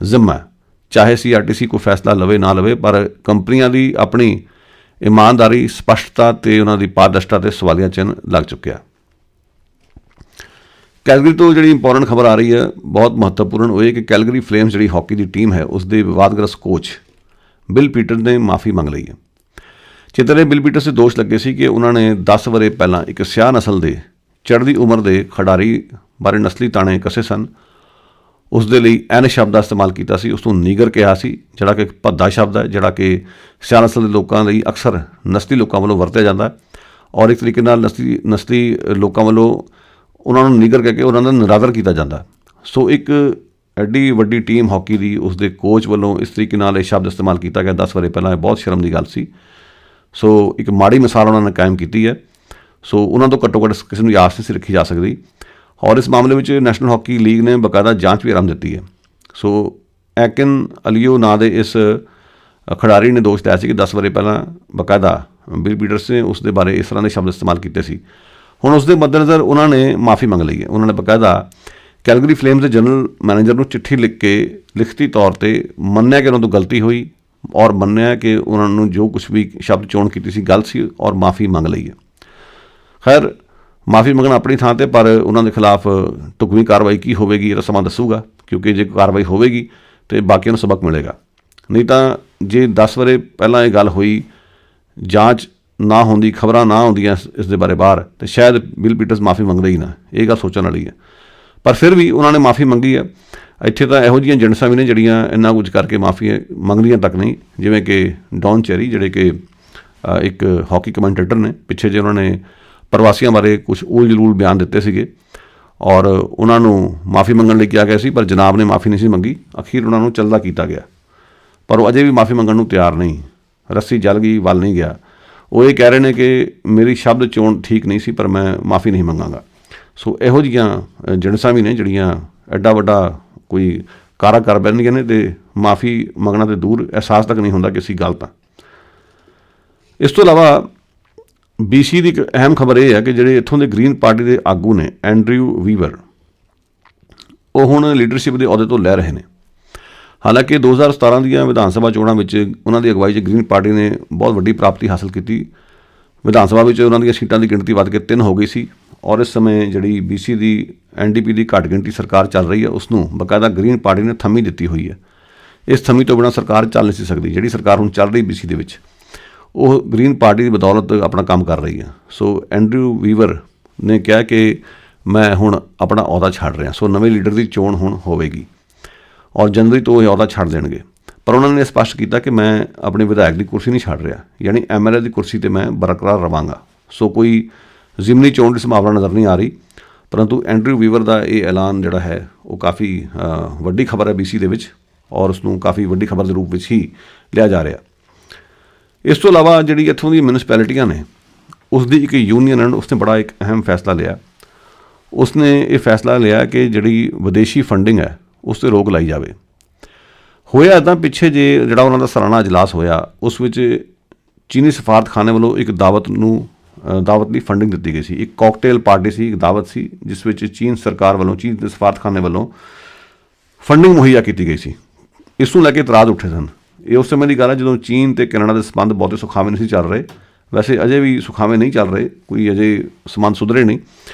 ਜ਼ਿੰਮਾ ਹੈ। ਚਾਹੇ CRTC ਕੋਈ ਫੈਸਲਾ ਲਵੇ ਨਾ ਲਵੇ, ਪਰ ਕੰਪਨੀਆਂ ਦੀ ਆਪਣੀ ਇਮਾਨਦਾਰੀ, ਸਪਸ਼ਟਤਾ ਅਤੇ ਉਹਨਾਂ ਦੀ ਪਾਰਦਰਸ਼ਤਾ 'ਤੇ ਸਵਾਲੀਆ ਚਿੰਨ੍ਹ ਲੱਗ ਚੁੱਕਿਆ। ਕੈਲਗਰੀ ਤੋਂ ਜਿਹੜੀ ਇੰਪੋਰਟੈਂਟ ਖਬਰ ਆ ਰਹੀ ਹੈ, ਬਹੁਤ ਮਹੱਤਵਪੂਰਨ, ਉਹ ਇਹ ਕਿ ਕੈਲਗਰੀ ਫਲੇਮਸ ਜਿਹੜੀ ਹਾਕੀ ਦੀ ਟੀਮ ਹੈ ਉਸ ਦੇ ਵਿਵਾਦਗ੍ਰਸਤ ਕੋਚ ਬਿਲ ਪੀਟਰ ਨੇ ਮਾਫੀ ਮੰਗ ਲਈ ਹੈ। ਚਿੱਤਰੇ ਬਿਲ ਪੀਟਰਸ 'ਤੇ ਦੋਸ਼ ਲੱਗੇ ਸੀ ਕਿ ਉਹਨਾਂ ਨੇ 10 ਵਰ੍ਹੇ ਪਹਿਲਾਂ ਇੱਕ ਸਿਆਹ ਨਸਲ ਦੇ ਚੜ੍ਹਦੀ ਉਮਰ ਦੇ ਖਿਡਾਰੀ ਬਾਰੇ ਨਸਲੀ ਤਾਣੇ ਕੱਸੇ ਸਨ। ਉਸ ਦੇ ਲਈ ਐਨ ਸ਼ਬਦ ਦਾ ਇਸਤੇਮਾਲ ਕੀਤਾ ਸੀ, ਉਸ ਨੂੰ ਨੀਗਰ ਕਿਹਾ ਸੀ, ਜਿਹੜਾ ਕਿ ਭੱਦਾ ਸ਼ਬਦ ਹੈ, ਜਿਹੜਾ ਕਿ ਸਿਆਹ ਨਸਲ ਦੇ ਲੋਕਾਂ ਲਈ ਅਕਸਰ ਨਸਲੀ ਲੋਕਾਂ ਵੱਲੋਂ ਵਰਤਿਆ ਜਾਂਦਾ ਔਰ ਇੱਕ ਤਰੀਕੇ ਨਾਲ ਨਸਲੀ ਲੋਕਾਂ ਵੱਲੋਂ ਉਹਨਾਂ ਨੂੰ ਨੀਗਰ ਕਹਿ ਕੇ ਉਹਨਾਂ ਦਾ ਨਿਰਾਦਰ ਕੀਤਾ ਜਾਂਦਾ। ਸੋ ਇੱਕ ਐਡੀ ਵੱਡੀ ਟੀਮ ਹਾਕੀ ਦੀ ਉਸ ਦੇ ਕੋਚ ਵੱਲੋਂ ਇਸ ਤਰੀਕੇ ਨਾਲ ਇਹ ਸ਼ਬਦ ਇਸਤੇਮਾਲ ਕੀਤਾ ਗਿਆ 10 ਵਰ੍ਹੇ ਪਹਿਲਾਂ, ਇਹ ਬਹੁਤ ਸ਼ਰਮ ਦੀ ਗੱਲ ਸੀ। ਸੋ ਇੱਕ ਮਾੜੀ ਮਿਸਾਲ ਉਹਨਾਂ ਨੇ ਕਾਇਮ ਕੀਤੀ ਹੈ। ਸੋ ਉਹਨਾਂ ਤੋਂ ਘੱਟੋ ਘੱਟ ਕਿਸੇ ਨੂੰ ਆਸ ਨਹੀਂ ਸੀ ਰੱਖੀ ਜਾ ਸਕਦੀ ਔਰ ਇਸ ਮਾਮਲੇ ਵਿੱਚ ਨੈਸ਼ਨਲ ਹਾਕੀ ਲੀਗ ਨੇ ਬਾਕਾਇਦਾ ਜਾਂਚ ਵੀ ਆਰੰਭ ਦਿੱਤੀ ਹੈ। ਸੋ ਐਕਿਨ ਅਲੀਓ ਨਾਂ ਦੇ ਇਸ ਖਿਡਾਰੀ ਨੇ ਦੋਸ਼ ਲਾਇਆ ਸੀ ਕਿ 10 ਵਰ੍ਹੇ ਪਹਿਲਾਂ ਬਾਕਾਇਦਾ ਬਿਲ ਪੀਟਰਸ ਨੇ ਉਸ ਦੇ ਬਾਰੇ ਇਸ ਤਰ੍ਹਾਂ ਦੇ ਸ਼ਬਦ ਇਸਤੇਮਾਲ ਕੀਤੇ ਸੀ। ਹੁਣ ਉਸ ਦੇ ਮੱਦੇਨਜ਼ਰ ਉਹਨਾਂ ਨੇ ਮਾਫੀ ਮੰਗ ਲਈ ਹੈ। ਉਹਨਾਂ ਨੇ ਬਾਕਾਇਦਾ ਕੈਲਗਰੀ ਫਲੇਮਸ ਦੇ ਜਨਰਲ ਮੈਨੇਜਰ ਨੂੰ ਚਿੱਠੀ ਲਿਖ ਕੇ ਲਿਖਤੀ ਤੌਰ 'ਤੇ ਮੰਨਿਆ ਕਿ ਉਹਨਾਂ ਤੋਂ ਗਲਤੀ ਹੋਈ ਔਰ ਮੰਨਿਆ ਕਿ ਉਹਨਾਂ ਨੂੰ ਜੋ ਕੁਛ ਵੀ ਸ਼ਬਦ ਚੋਣ ਕੀਤੀ ਸੀ ਗਲਤ ਸੀ ਔਰ ਮਾਫੀ ਮੰਗ ਲਈ ਹੈ। ਖੈਰ, ਮਾਫੀ ਮੰਗਣਾ ਆਪਣੀ ਥਾਂ 'ਤੇ, ਪਰ ਉਹਨਾਂ ਦੇ ਖਿਲਾਫ ਢੁਕਵੀਂ ਕਾਰਵਾਈ ਕੀ ਹੋਵੇਗੀ ਇਹ ਤਾਂ ਸਮਾਂ ਦੱਸੂਗਾ, ਕਿਉਂਕਿ ਜੇ ਕਾਰਵਾਈ ਹੋਵੇਗੀ ਤਾਂ ਬਾਕੀਆਂ ਨੂੰ ਸਬਕ ਮਿਲੇਗਾ। ਨਹੀਂ ਤਾਂ ਜੇ 10 ਵਰ੍ਹੇ ਪਹਿਲਾਂ ਇਹ ਗੱਲ ਹੋਈ, ਜਾਂਚ ਨਾ ਹੁੰਦੀ, ਖਬਰਾਂ ਨਾ ਆਉਂਦੀਆਂ ਇਸ ਦੇ ਬਾਰੇ ਬਾਹਰ, ਤਾਂ ਸ਼ਾਇਦ ਬਿਲ ਪੀਟਰਸ ਮਾਫੀ ਮੰਗਦੇ ਹੀ ਨਾ। ਇਹ ਗੱਲ ਸੋਚਣ ਵਾਲੀ ਹੈ। ਪਰ ਫਿਰ ਵੀ ਉਹਨਾਂ ਨੇ ਮਾਫੀ ਮੰਗੀ ਹੈ। ਇੱਥੇ ਤਾਂ ਇਹੋ ਜਿਹੀਆਂ ਏਜੰਟਸਾਂ ਵੀ ਨੇ ਜਿਹੜੀਆਂ ਇੰਨਾ ਕੁਝ ਕਰਕੇ ਮਾਫੀ ਮੰਗਦੀਆਂ ਤੱਕ ਨਹੀਂ, ਜਿਵੇਂ ਕਿ ਡੌਨ ਚੈਰੀ, ਜਿਹੜੇ ਕਿ ਇੱਕ ਹਾਕੀ ਕਮੈਂਟੇਟਰ ਨੇ। ਪਿੱਛੇ ਜੇ ਉਹਨਾਂ ਨੇ ਪ੍ਰਵਾਸੀਆਂ ਬਾਰੇ ਕੁਝ ਉਲ ਜਲੂਲ ਬਿਆਨ ਦਿੱਤੇ ਸੀਗੇ ਔਰ ਉਹਨਾਂ ਨੂੰ ਮਾਫੀ ਮੰਗਣ ਲਈ ਕਿਹਾ ਗਿਆ ਸੀ, ਪਰ ਜਨਾਬ ਨੇ ਮਾਫੀ ਨਹੀਂ ਸੀ ਮੰਗੀ। ਅਖੀਰ ਉਹਨਾਂ ਨੂੰ ਚੱਲਦਾ ਕੀਤਾ ਗਿਆ, ਪਰ ਉਹ ਅਜੇ ਵੀ ਮਾਫੀ ਮੰਗਣ ਨੂੰ ਤਿਆਰ ਨਹੀਂ। ਰੱਸੀ ਜਲ ਗਈ, ਵੱਲ ਨਹੀਂ ਗਿਆ। ਉਹ ਇਹ ਕਹਿ ਰਹੇ ਨੇ ਕਿ ਮੇਰੀ ਸ਼ਬਦ ਚੋਣ ਠੀਕ ਨਹੀਂ ਸੀ, ਪਰ ਮੈਂ ਮਾਫੀ ਨਹੀਂ ਮੰਗਾਂਗਾ। ਸੋ ਇਹੋ ਜਿਹੀਆਂ ਏਜੰਟਸਾਂ ਵੀ ਨੇ ਜਿਹੜੀਆਂ ਐਡਾ ਵੱਡਾ ਕੋਈ ਕਾਰਾ ਕਰ ਬੈਠਦੀਆਂ ਨੇ ਅਤੇ ਮਾਫੀ ਮੰਗਣਾ ਤੇ ਦੂਰ, ਅਹਿਸਾਸ ਤੱਕ ਨਹੀਂ ਹੁੰਦਾ ਕਿ ਅਸੀਂ ਗਲਤ ਹਾਂ। ਇਸ ਤੋਂ ਇਲਾਵਾ BC ਦੀ ਇੱਕ ਅਹਿਮ ਖਬਰ ਇਹ ਹੈ ਕਿ ਜਿਹੜੇ ਇੱਥੋਂ ਦੇ ਗ੍ਰੀਨ ਪਾਰਟੀ ਦੇ ਆਗੂ ਨੇ ਐਂਡਰਿਊ ਵੀਵਰ, ਉਹ ਹੁਣ ਲੀਡਰਸ਼ਿਪ ਦੇ ਅਹੁਦੇ ਤੋਂ ਲੈ ਰਹੇ ਨੇ। ਹਾਲਾਂਕਿ 2017 ਦੀਆਂ ਵਿਧਾਨ ਸਭਾ ਚੋਣਾਂ ਵਿੱਚ ਉਹਨਾਂ ਦੀ ਅਗਵਾਈ 'ਚ ਗ੍ਰੀਨ ਪਾਰਟੀ ਨੇ ਬਹੁਤ ਵੱਡੀ ਪ੍ਰਾਪਤੀ ਹਾਸਲ ਕੀਤੀ। ਵਿਧਾਨ ਸਭਾ ਵਿੱਚ ਉਹਨਾਂ ਦੀਆਂ ਸੀਟਾਂ ਦੀ ਗਿਣਤੀ ਵੱਧ ਕੇ 3 ਹੋ ਗਈ ਸੀ ਔਰ ਇਸ ਸਮੇਂ ਜਿਹੜੀ BC ਦੀ NDP ਦੀ ਘੱਟ ਗਿਣਤੀ ਸਰਕਾਰ ਚੱਲ ਰਹੀ ਹੈ, ਉਸ ਨੂੰ ਬਾਕਾਇਦਾ ਗ੍ਰੀਨ ਪਾਰਟੀ ਨੇ ਥੰਮੀ ਦਿੱਤੀ ਹੋਈ ਹੈ। ਇਸ ਥੰਮੀ ਤੋਂ ਬਿਨਾਂ ਸਰਕਾਰ ਚੱਲ ਨਹੀਂ ਸੀ ਸਕਦੀ। ਜਿਹੜੀ ਸਰਕਾਰ ਹੁਣ ਚੱਲ ਰਹੀ BC ਦੇ ਵਿੱਚ, ਉਹ ਗ੍ਰੀਨ ਪਾਰਟੀ ਦੀ ਬਦੌਲਤ ਆਪਣਾ ਕੰਮ ਕਰ ਰਹੀ ਹੈ। ਸੋ ਐਂਡਰਿਊ ਵੀਵਰ ਨੇ ਕਿਹਾ ਕਿ ਮੈਂ ਹੁਣ ਆਪਣਾ ਅਹੁਦਾ ਛੱਡ ਰਿਹਾ। ਸੋ ਨਵੇਂ ਲੀਡਰ ਦੀ ਚੋਣ ਹੁਣ ਹੋਵੇਗੀ ਔਰ ਜਨਵਰੀ ਤੋਂ ਇਹ ਅਹੁਦਾ ਛੱਡ ਦੇਣਗੇ। ਪਰ ਉਹਨਾਂ ਨੇ ਸਪਸ਼ਟ ਕੀਤਾ ਕਿ ਮੈਂ ਆਪਣੀ ਵਿਧਾਇਕ ਦੀ ਕੁਰਸੀ ਨਹੀਂ ਛੱਡ ਰਿਹਾ, ਯਾਨੀ MLA ਦੀ ਕੁਰਸੀ 'ਤੇ ਮੈਂ ਬਰਕਰਾਰ ਰਵਾਂਗਾ। ਸੋ ਕੋਈ ਜ਼ਿਮਨੀ ਚੋਣ ਦੀ ਸੰਭਾਵਨਾ ਨਜ਼ਰ ਨਹੀਂ ਆ ਰਹੀ, ਪਰੰਤੂ ਐਂਡਰਿਊ ਵੀਵਰ ਦਾ ਇਹ ਐਲਾਨ ਜਿਹੜਾ ਹੈ ਉਹ ਕਾਫੀ ਵੱਡੀ ਖਬਰ ਹੈ BC ਦੇ ਵਿੱਚ ਔਰ ਉਸ ਨੂੰ ਕਾਫੀ ਵੱਡੀ ਖਬਰ ਦੇ ਰੂਪ ਵਿੱਚ ਹੀ ਲਿਆ ਜਾ ਰਿਹਾ। ਇਸ ਤੋਂ ਇਲਾਵਾ ਜਿਹੜੀ ਇੱਥੋਂ ਦੀ ਮਿਊਨਿਸਪੈਲਿਟੀਆਂ ਨੇ, ਉਸ ਦੀ ਇੱਕ ਯੂਨੀਅਨ ਹੈ, ਉਸਨੇ ਬੜਾ ਇੱਕ ਅਹਿਮ ਫੈਸਲਾ ਲਿਆ। ਉਸਨੇ ਇਹ ਫੈਸਲਾ ਲਿਆ ਕਿ ਜਿਹੜੀ ਵਿਦੇਸ਼ੀ ਫੰਡਿੰਗ ਹੈ ਉਸ 'ਤੇ ਰੋਕ ਲਾਈ ਜਾਵੇ। ਹੋਇਆ ਇੱਦਾਂ, ਪਿੱਛੇ ਜੇ ਜਿਹੜਾ ਉਹਨਾਂ ਦਾ ਸਾਲਾਨਾ ਇਜਲਾਸ ਹੋਇਆ, ਉਸ ਵਿੱਚ ਚੀਨੀ ਸਫਾਰਤਖਾਨੇ ਵੱਲੋਂ ਇੱਕ ਦਾਵਤ ਲਈ ਫੰਡਿੰਗ ਦਿੱਤੀ ਗਈ ਸੀ। ਇੱਕ ਕਾਕਟੇਲ ਪਾਰਟੀ ਸੀ, ਇੱਕ ਦਾਵਤ ਸੀ, ਜਿਸ ਵਿੱਚ ਚੀਨ ਸਰਕਾਰ ਵੱਲੋਂ, ਚੀਨ ਦੇ ਸਫਾਰਤਖਾਨੇ ਵੱਲੋਂ ਫੰਡਿੰਗ ਮੁਹੱਈਆ ਕੀਤੀ ਗਈ ਸੀ। ਇਸ ਨੂੰ ਲੈ ਕੇ ਇਤਰਾਜ਼ ਉੱਠੇ ਸਨ। ਇਹ ਉਸ ਸਮੇਂ ਦੀ ਗੱਲ ਹੈ ਜਦੋਂ ਚੀਨ ਅਤੇ ਕੈਨੇਡਾ ਦੇ ਸੰਬੰਧ ਬਹੁਤੇ ਸੁਖਾਵੇਂ ਨਹੀਂ ਸੀ ਚੱਲ ਰਹੇ। ਵੈਸੇ ਅਜੇ ਵੀ ਸੁਖਾਵੇਂ ਨਹੀਂ ਚੱਲ ਰਹੇ, ਕੋਈ ਅਜੇ ਸੰਬੰਧ ਸੁਧਰੇ ਨਹੀਂ।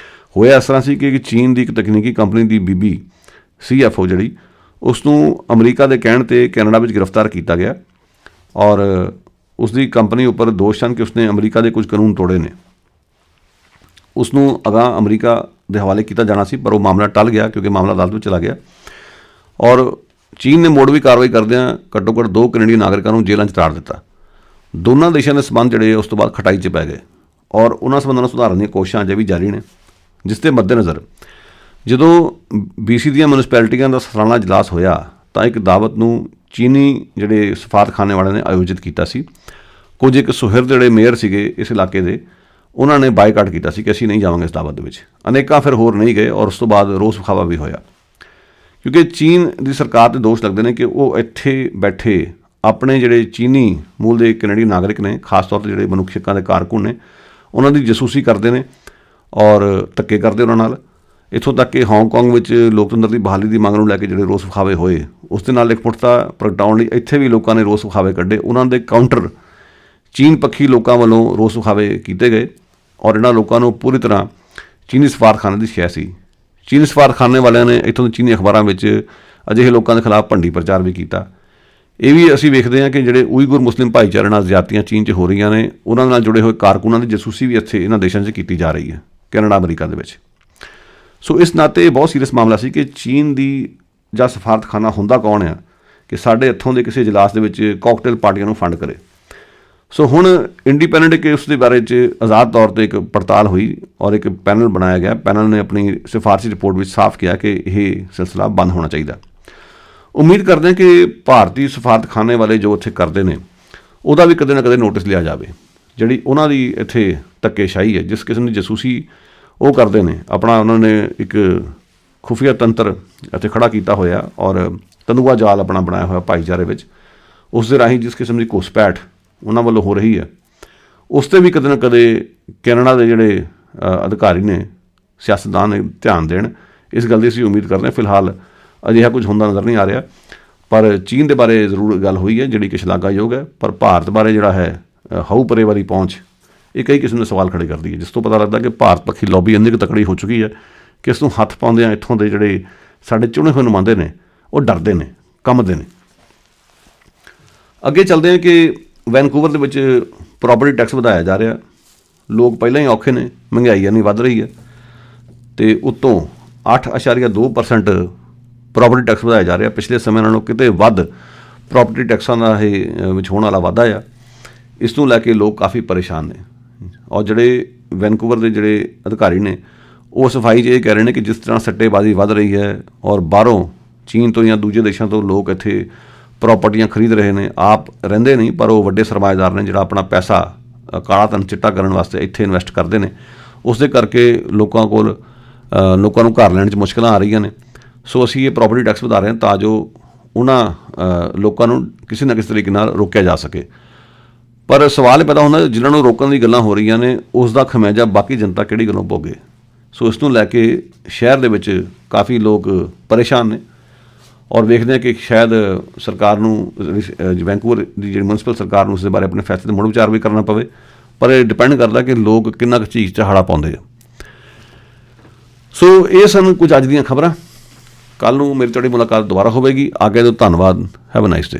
ਹੋਇਆ ਇਸ ਤਰ੍ਹਾਂ ਸੀ ਕਿ ਚੀਨ ਦੀ ਇੱਕ ਤਕਨੀਕੀ ਕੰਪਨੀ ਦੀ BB CFO ਜਿਹੜੀ, ਉਸ ਨੂੰ ਅਮਰੀਕਾ ਦੇ ਕਹਿਣ 'ਤੇ ਕੈਨੇਡਾ ਵਿੱਚ ਗ੍ਰਿਫਤਾਰ ਕੀਤਾ ਗਿਆ ਔਰ ਉਸ ਦੀ ਕੰਪਨੀ ਉੱਪਰ ਦੋਸ਼ ਹਨ ਕਿ ਉਸਨੇ ਅਮਰੀਕਾ ਦੇ ਕੁਝ ਕਾਨੂੰਨ ਤੋੜੇ ਨੇ। ਉਸ ਨੂੰ ਅਗਾਂਹ ਅਮਰੀਕਾ ਦੇ ਹਵਾਲੇ ਕੀਤਾ ਜਾਣਾ ਸੀ, ਪਰ ਉਹ ਮਾਮਲਾ ਟਲ ਗਿਆ ਕਿਉਂਕਿ ਮਾਮਲਾ ਅਦਾਲਤ ਵਿੱਚ ਚਲਾ ਗਿਆ ਔਰ ਚੀਨ ਨੇ ਮੋੜਵੀਂ ਕਾਰਵਾਈ ਕਰਦਿਆਂ ਘੱਟੋ ਘੱਟ 2 ਕੈਨੇਡੀਅਨ ਨਾਗਰਿਕਾਂ ਨੂੰ ਜੇਲ੍ਹਾਂ 'ਚ ਤਾੜ ਦਿੱਤਾ। ਦੋਨਾਂ ਦੇਸ਼ਾਂ ਦੇ ਸੰਬੰਧ ਜਿਹੜੇ ਉਸ ਤੋਂ ਬਾਅਦ ਖਟਾਈ 'ਚ ਪੈ ਗਏ ਔਰ ਉਹਨਾਂ ਸੰਬੰਧਾਂ ਨੂੰ ਸੁਧਾਰਨ ਦੀਆਂ ਕੋਸ਼ਿਸ਼ਾਂ ਅਜੇ ਵੀ ਜਾਰੀ ਨੇ। ਜਿਸ ਦੇ ਮੱਦੇਨਜ਼ਰ ਜਦੋਂ BC ਦੀਆਂ ਮਿਊਨਿਸਪੈਲਿਟੀਆਂ ਦਾ ਸਾਲਾਨਾ ਇਜਲਾਸ ਹੋਇਆ ਤਾਂ ਇੱਕ ਦਾਵਤ ਨੂੰ ਚੀਨੀ ਜਿਹੜੇ ਸਫਾਰਤਖਾਨੇ ਵਾਲਿਆਂ ਨੇ ਆਯੋਜਿਤ ਕੀਤਾ ਸੀ। ਕੁਝ ਇੱਕ ਸੁਹਿਰਦ ਜਿਹੜੇ ਮੇਅਰ ਸੀਗੇ ਇਸ ਇਲਾਕੇ ਦੇ, ਉਹਨਾਂ ਨੇ ਬਾਈਕਾਟ ਕੀਤਾ ਸੀ ਕਿ ਅਸੀਂ ਨਹੀਂ ਜਾਵਾਂਗੇ ਇਸ ਦਾਵਤ ਦੇ ਵਿੱਚ। ਅਨੇਕਾਂ ਫਿਰ ਹੋਰ ਨਹੀਂ ਗਏ ਔਰ ਉਸ ਤੋਂ ਬਾਅਦ ਰੋਸ ਵਿਖਾਵਾ ਵੀ ਹੋਇਆ, ਕਿਉਂਕਿ ਚੀਨ ਦੀ ਸਰਕਾਰ 'ਤੇ ਦੋਸ਼ ਲੱਗਦੇ ਨੇ ਕਿ ਉਹ ਇੱਥੇ ਬੈਠੇ ਆਪਣੇ ਜਿਹੜੇ ਚੀਨੀ ਮੂਲ ਦੇ ਕੈਨੇਡੀ ਨਾਗਰਿਕ ਨੇ, ਖਾਸ ਤੌਰ 'ਤੇ ਜਿਹੜੇ ਮਨੁੱਖੀ ਹੱਕਾਂ ਦੇ ਕਾਰਕੁਨ ਨੇ, ਉਹਨਾਂ ਦੀ ਜਸੂਸੀ ਕਰਦੇ ਨੇ ਔਰ ਧੱਕੇ ਕਰਦੇ ਉਹਨਾਂ ਨਾਲ। ਇੱਥੋਂ ਤੱਕ ਕਿ ਹਾਂਗਕਾਂਗ ਵਿੱਚ ਲੋਕਤੰਤਰ ਦੀ ਬਹਾਲੀ ਦੀ ਮੰਗ ਨੂੰ ਲੈ ਕੇ ਜਿਹੜੇ ਰੋਸ ਵਿਖਾਵੇ ਹੋਏ, ਉਸ ਦੇ ਨਾਲ ਇਕਮੁੱਠਤਾ ਪ੍ਰਗਟਾਉਣ ਲਈ ਇੱਥੇ ਵੀ ਲੋਕਾਂ ਨੇ ਰੋਸ ਵਿਖਾਵੇ ਕੱਢੇ। ਉਹਨਾਂ ਦੇ ਕਾਊਂਟਰ ਚੀਨ ਪੱਖੀ ਲੋਕਾਂ ਵੱਲੋਂ ਰੋਸ ਵਿਖਾਵੇ ਕੀਤੇ ਗਏ ਔਰ ਇਹਨਾਂ ਲੋਕਾਂ ਨੂੰ ਪੂਰੀ ਤਰ੍ਹਾਂ ਚੀਨੀ ਸਫਾਰਤਖਾਨੇ ਦੀ ਸ਼ੈ ਸੀ। ਚੀਨੀ ਸਫਾਰਤਖਾਨੇ ਵਾਲਿਆਂ ਨੇ ਇੱਥੋਂ ਦੇ ਚੀਨੀ ਅਖਬਾਰਾਂ ਵਿੱਚ ਅਜਿਹੇ ਲੋਕਾਂ ਦੇ ਖਿਲਾਫ ਭੰਡੀ ਪ੍ਰਚਾਰ ਵੀ ਕੀਤਾ। ਇਹ ਵੀ ਅਸੀਂ ਵੇਖਦੇ ਹਾਂ ਕਿ ਜਿਹੜੇ ਉਈਗੁਰ ਮੁਸਲਿਮ ਭਾਈਚਾਰੇ ਨਾਲ ਜ਼ਿਆਦਤੀਆਂ ਚੀਨ 'ਚ ਹੋ ਰਹੀਆਂ ਨੇ, ਉਹਨਾਂ ਨਾਲ ਜੁੜੇ ਹੋਏ ਕਾਰਕੁਨਾਂ ਦੀ ਜਸੂਸੀ ਵੀ ਇੱਥੇ ਇਹਨਾਂ ਦੇਸ਼ਾਂ 'ਚ ਕੀਤੀ ਜਾ ਰਹੀ ਹੈ, ਕੈਨੇਡਾ ਅਮਰੀਕਾ ਦੇ ਵਿੱਚ। ਸੋ ਇਸ ਨਾਤੇ ਇਹ ਬਹੁਤ ਸੀਰੀਅਸ ਮਾਮਲਾ ਸੀ ਕਿ ਚੀਨ ਦੀ ਜਾਂ ਸਫਾਰਤਖਾਨਾ ਹੁੰਦਾ ਕੌਣ ਆ ਕਿ ਸਾਡੇ ਇੱਥੋਂ ਦੇ ਕਿਸੇ ਇਜਲਾਸ ਦੇ ਵਿੱਚ ਕਾਕਟੇਲ ਪਾਰਟੀਆਂ ਨੂੰ ਫੰਡ ਕਰੇ। ਸੋ ਹੁਣ ਇੰਡੀਪੈਂਡੈਂਟ ਕਿ ਉਸ ਦੇ ਬਾਰੇ 'ਚ ਆਜ਼ਾਦ ਤੌਰ 'ਤੇ ਇੱਕ ਪੜਤਾਲ ਹੋਈ ਔਰ ਇੱਕ ਪੈਨਲ ਬਣਾਇਆ ਗਿਆ। ਪੈਨਲ ਨੇ ਆਪਣੀ ਸਿਫਾਰਸ਼ੀ ਰਿਪੋਰਟ ਵਿੱਚ ਸਾਫ਼ ਕਿਹਾ ਕਿ ਇਹ ਸਿਲਸਿਲਾ ਬੰਦ ਹੋਣਾ ਚਾਹੀਦਾ। ਉਮੀਦ ਕਰਦੇ ਹਾਂ ਕਿ ਭਾਰਤੀ ਸਫਾਰਤਖਾਨੇ ਵਾਲੇ ਜੋ ਇੱਥੇ ਕਰਦੇ ਨੇ ਉਹਦਾ ਵੀ ਕਦੇ ਨਾ ਕਦੇ ਨੋਟਿਸ ਲਿਆ ਜਾਵੇ। ਜਿਹੜੀ ਉਹਨਾਂ ਦੀ ਇੱਥੇ ਧੱਕੇਸ਼ਾਹੀ ਹੈ, ਜਿਸ ਕਿਸਮ ਦੀ ਜਸੂਸੀ ਉਹ ਕਰਦੇ ਨੇ, ਆਪਣਾ ਉਹਨਾਂ ਨੇ ਇੱਕ ਖੁਫੀਆ ਤੰਤਰ ਇੱਥੇ ਖੜ੍ਹਾ ਕੀਤਾ ਹੋਇਆ ਔਰ ਤੰਦੂਆ ਜਾਲ ਆਪਣਾ ਬਣਾਇਆ ਹੋਇਆ ਭਾਈਚਾਰੇ ਵਿੱਚ, ਉਸ ਦੇ ਰਾਹੀਂ ਜਿਸ ਕਿਸਮ ਦੀ ਘੁਸਪੈਠ ਉਹਨਾਂ ਵੱਲੋਂ ਹੋ ਰਹੀ ਹੈ, ਉਸ 'ਤੇ ਵੀ ਕਦੇ ਨਾ ਕਦੇ ਕੈਨੇਡਾ ਦੇ ਜਿਹੜੇ ਅਧਿਕਾਰੀ ਨੇ, ਸਿਆਸਤਦਾਨ ਨੇ, ਧਿਆਨ ਦੇਣ। ਇਸ ਗੱਲ ਦੀ ਅਸੀਂ ਉਮੀਦ ਕਰਦੇ ਹਾਂ। ਫਿਲਹਾਲ ਅਜਿਹਾ ਕੁਝ ਹੁੰਦਾ ਨਜ਼ਰ ਨਹੀਂ ਆ ਰਿਹਾ, ਪਰ ਚੀਨ ਦੇ ਬਾਰੇ ਜ਼ਰੂਰ ਗੱਲ ਹੋਈ ਹੈ ਜਿਹੜੀ ਕਿ ਸ਼ਲਾਘਾਯੋਗ ਹੈ। ਪਰ ਭਾਰਤ ਬਾਰੇ ਜਿਹੜਾ ਹੈ ਹਊ ਪਰੇ ਵਾਲੀ ਪਹੁੰਚ, ਇਹ ਕਈ ਕਿਸਮ ਦੇ ਸਵਾਲ ਖੜੇ ਕਰਦੀ ਹੈ, ਜਿਸ ਤੋਂ ਪਤਾ ਲੱਗਦਾ ਕਿ ਭਾਰਤ ਪੱਖੀ ਲੌਬੀ ਇੰਨੀ ਕੁ ਤਕੜੀ ਹੋ ਚੁੱਕੀ ਹੈ ਕਿ ਇਸ ਨੂੰ ਹੱਥ ਪਾਉਂਦਿਆਂ ਇੱਥੋਂ ਦੇ ਜਿਹੜੇ ਸਾਡੇ ਚੁਣੇ ਹੋਏ ਨੁਮਾਇੰਦੇ ਨੇ ਉਹ ਡਰਦੇ ਨੇ, ਕੰਬਦੇ ਨੇ। ਅੱਗੇ ਚੱਲਦੇ ਹਾਂ ਕਿ ਵੈਨਕੂਵਰ ਦੇ ਵਿੱਚ ਪ੍ਰੋਪਰਟੀ ਟੈਕਸ ਵਧਾਇਆ ਜਾ ਰਿਹਾ। ਲੋਕ ਪਹਿਲਾਂ ਹੀ ਔਖੇ ਨੇ, ਮਹਿੰਗਾਈ ਇੰਨੀ ਵੱਧ ਰਹੀ ਹੈ ਅਤੇ ਉੱਤੋਂ 8.2% ਪ੍ਰੋਪਰਟੀ ਟੈਕਸ ਵਧਾਇਆ ਜਾ ਰਿਹਾ। ਪਿਛਲੇ ਸਮੇਂ ਨਾਲੋਂ ਕਿਤੇ ਵੱਧ ਪ੍ਰੋਪਰਟੀ ਟੈਕਸਾਂ ਦਾ ਇਹ ਵਿੱਚ ਹੋਣ ਵਾਲਾ ਵਾਧਾ ਆ। ਇਸ ਨੂੰ ਲੈ ਕੇ ਲੋਕ ਕਾਫੀ ਪਰੇਸ਼ਾਨ ਨੇ ਔਰ ਜਿਹੜੇ ਵੈਨਕੂਵਰ ਦੇ ਜਿਹੜੇ ਅਧਿਕਾਰੀ ਨੇ ਉਹ ਸਫਾਈ 'ਚ ਇਹ ਕਹਿ ਰਹੇ ਨੇ ਕਿ ਜਿਸ ਤਰ੍ਹਾਂ ਸੱਟੇਬਾਜ਼ੀ ਵੱਧ ਰਹੀ ਹੈ ਔਰ ਬਾਹਰੋਂ ਚੀਨ ਤੋਂ ਜਾਂ ਦੂਜੇ ਦੇਸ਼ਾਂ ਤੋਂ ਲੋਕ ਇੱਥੇ ਪ੍ਰਾਪਰਟੀਆਂ ਖਰੀਦ ਰਹੇ ਨੇ, ਆਪ ਰਹਿੰਦੇ ਨਹੀਂ ਪਰ ਉਹ ਵੱਡੇ ਸਰਮਾਏਦਾਰ ਨੇ ਜਿਹੜਾ ਆਪਣਾ ਪੈਸਾ ਕਾਲਾ ਧਨ ਚਿੱਟਾ ਕਰਨ ਵਾਸਤੇ ਇੱਥੇ ਇਨਵੈਸਟ ਕਰਦੇ ਨੇ। ਉਸ ਦੇ ਕਰਕੇ ਲੋਕਾਂ ਨੂੰ ਘਰ ਲੈਣ 'ਚ ਮੁਸ਼ਕਿਲਾਂ ਆ ਰਹੀਆਂ ਨੇ। ਸੋ ਅਸੀਂ ਇਹ ਪ੍ਰੋਪਰਟੀ ਟੈਕਸ ਵਧਾ ਰਹੇ ਹਾਂ ਤਾਂ ਜੋ ਉਹਨਾਂ ਲੋਕਾਂ ਨੂੰ ਕਿਸੇ ਨਾ ਕਿਸੇ ਤਰੀਕੇ ਨਾਲ ਰੋਕਿਆ ਜਾ ਸਕੇ। ਪਰ ਸਵਾਲ ਇਹ ਪੈਦਾ ਹੁੰਦਾ ਜਿਨ੍ਹਾਂ ਨੂੰ ਰੋਕਣ ਦੀ ਗੱਲਾਂ ਹੋ ਰਹੀਆਂ ਨੇ, ਉਸ ਦਾ ਖਮਿਆਜਾ ਬਾਕੀ ਜਨਤਾ ਕਿਹੜੀ ਗੱਲੋਂ ਭੋਗੇ। ਸੋ ਇਸ ਨੂੰ ਲੈ ਕੇ ਸ਼ਹਿਰ ਦੇ ਵਿੱਚ ਕਾਫੀ ਲੋਕ ਪਰੇਸ਼ਾਨ ਨੇ ਔਰ ਵੇਖਦੇ ਹਾਂ ਕਿ ਸ਼ਾਇਦ ਸਰਕਾਰ ਨੂੰ, ਵੈਨਕੂਵਰ ਦੀ ਜਿਹੜੀ ਮਿਊਨਿਸਪਲ ਸਰਕਾਰ ਨੂੰ ਉਸ ਦੇ ਬਾਰੇ ਆਪਣੇ ਫੈਸਲੇ 'ਤੇ ਮੁੜ ਵਿਚਾਰ ਵੀ ਕਰਨਾ ਪਵੇ। ਪਰ ਇਹ ਡਿਪੈਂਡ ਕਰਦਾ ਕਿ ਲੋਕ ਕਿੰਨਾ ਕੁ ਚੀਜ਼ 'ਚ ਹਾੜਾ ਪਾਉਂਦੇ ਆ। ਸੋ ਇਹ ਸਨ ਕੁਝ ਅੱਜ ਦੀਆਂ ਖਬਰਾਂ। ਕੱਲ੍ਹ ਨੂੰ ਮੇਰੀ ਤੁਹਾਡੀ ਮੁਲਾਕਾਤ ਦੁਬਾਰਾ ਹੋਵੇਗੀ। ਅੱਗੇ ਤੋਂ ਧੰਨਵਾਦ। Have a nice day.